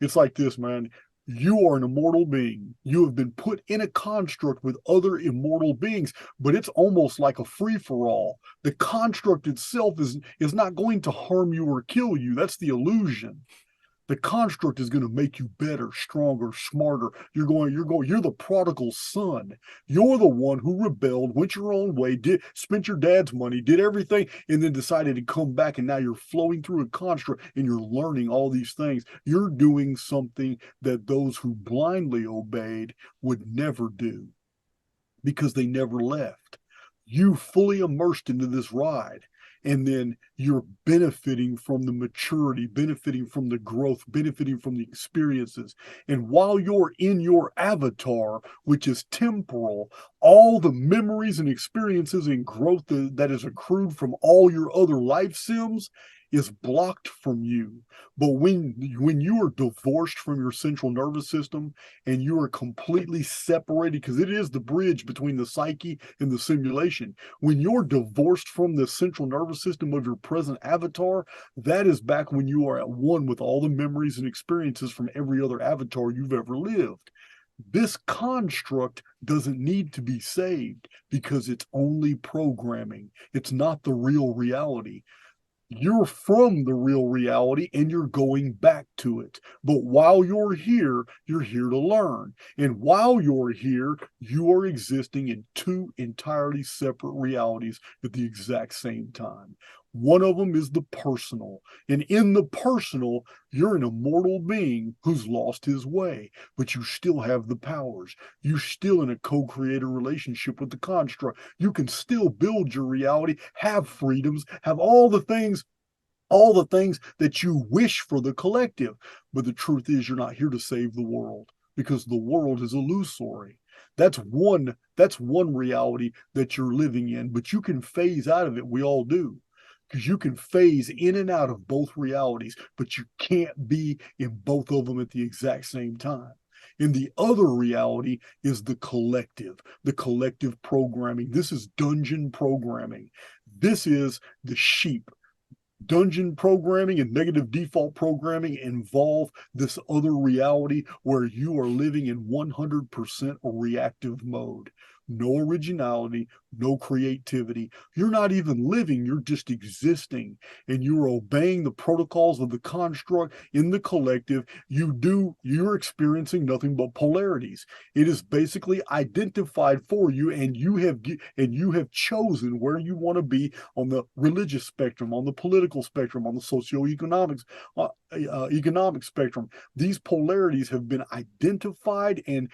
It's like this, man. You are an immortal being. You have been put in a construct with other immortal beings, but it's almost like a free for all. The construct itself is not going to harm you or kill you. That's the illusion. The construct is going to make you better, stronger, smarter. You're the prodigal son. You're the one who rebelled, went your own way, spent your dad's money, did everything, and then decided to come back. And now you're flowing through a construct and you're learning all these things. You're doing something that those who blindly obeyed would never do because they never left. You fully immersed into this ride. And then you're benefiting from the maturity, benefiting from the growth, benefiting from the experiences. And while you're in your avatar, which is temporal, all the memories and experiences and growth that is accrued from all your other life sims is blocked from you. But when you are divorced from your central nervous system and you are completely separated, because it is the bridge between the psyche and the simulation, when you're divorced from the central nervous system of your present avatar, that is back when you are at one with all the memories and experiences from every other avatar you've ever lived. This construct doesn't need to be saved because it's only programming. It's not the real reality. You're from the real reality and you're going back to it. But while you're here to learn. And while you're here, you are existing in two entirely separate realities at the exact same time. One of them is the personal. And in the personal, you're an immortal being who's lost his way, but you still have the powers. You're still in a co-creator relationship with the construct. You can still build your reality, have freedoms, have all the things that you wish for the collective. But the truth is you're not here to save the world because the world is illusory. That's one reality that you're living in, but you can phase out of it. We all do. Because you can phase in and out of both realities, but you can't be in both of them at the exact same time. And the other reality is the collective programming. This is dungeon programming. This is the sheep. Dungeon programming and negative default programming involve this other reality where you are living in 100% reactive mode. No originality, no creativity. You're not even living, you're just existing. And you're obeying the protocols of the construct in the collective. You're experiencing nothing but polarities. It is basically identified for you, and you have chosen where you want to be on the religious spectrum, on the political spectrum, on the economic spectrum. These polarities have been identified and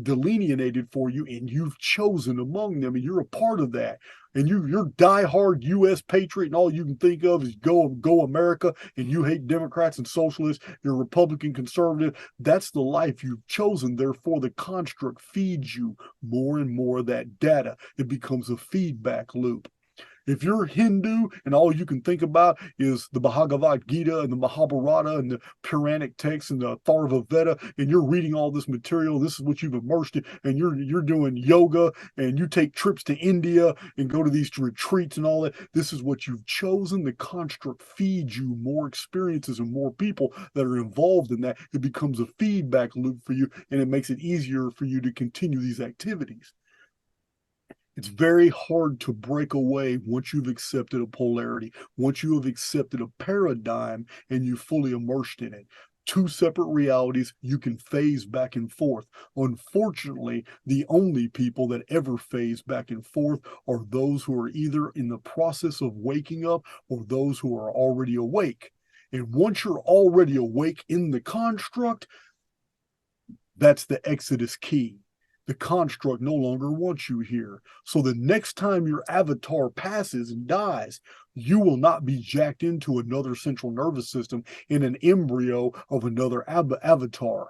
delineated for you, and you've chosen among them, and you're a part of that. And you're diehard U.S. patriot, and all you can think of is go America, and you hate Democrats and socialists. You're Republican conservative. That's the life you've chosen. Therefore, the construct feeds you more and more of that data. It becomes a feedback loop. If you're Hindu and all you can think about is the Bhagavad Gita and the Mahabharata and the Puranic texts and the Tharva Veda, and you're reading all this material, this is what you've immersed in, and you're doing yoga and you take trips to India and go to these retreats and all that, this is what you've chosen. The construct feeds you more experiences and more people that are involved in that. It becomes a feedback loop for you, and it makes it easier for you to continue these activities. It's very hard to break away once you've accepted a polarity, once you have accepted a paradigm and you fully immersed in it. Two separate realities, you can phase back and forth. Unfortunately, the only people that ever phase back and forth are those who are either in the process of waking up or those who are already awake. And once you're already awake in the construct, that's the exodus key. The construct no longer wants you here. So the next time your avatar passes and dies, you will not be jacked into another central nervous system in an embryo of another avatar.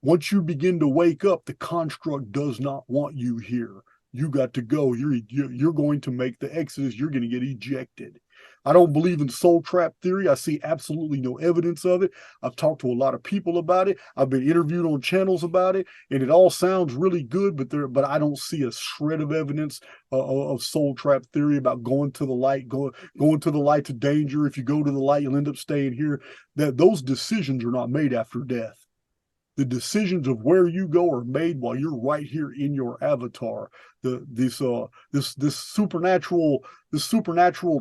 Once you begin to wake up, the construct does not want you here. You got to go. You're going to make the exodus. You're going to get ejected. I don't believe in soul trap theory. I see absolutely no evidence of it. I've talked to a lot of people about it. I've been interviewed on channels about it, and it all sounds really good, but I don't see a shred of evidence of soul trap theory about going to the light, going to the light to danger. If you go to the light, you'll end up staying here. That those decisions are not made after death. The decisions of where you go are made while you're right here in your avatar. This supernatural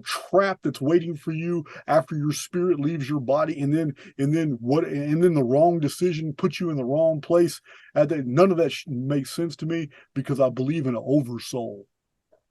trap that's waiting for you after your spirit leaves your body, and then the wrong decision puts you in the wrong place. None of that makes sense to me, because I believe in an oversoul.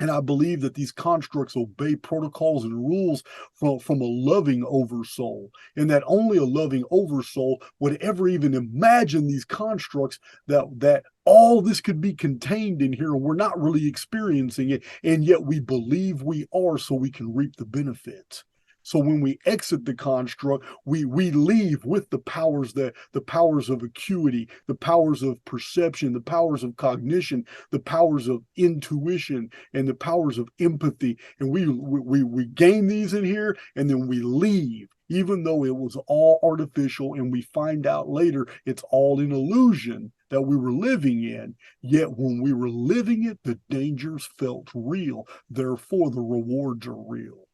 And I believe that these constructs obey protocols and rules from a loving oversoul, and that only a loving oversoul would ever even imagine these constructs, that all this could be contained in here, and we're not really experiencing it, and yet we believe we are, so we can reap the benefits. So when we exit the construct, we leave with the powers of acuity, the powers of perception, the powers of cognition, the powers of intuition, and the powers of empathy. And we gain these in here, and then we leave, even though it was all artificial, and we find out later it's all an illusion that we were living in. Yet when we were living it, the dangers felt real. Therefore, the rewards are real.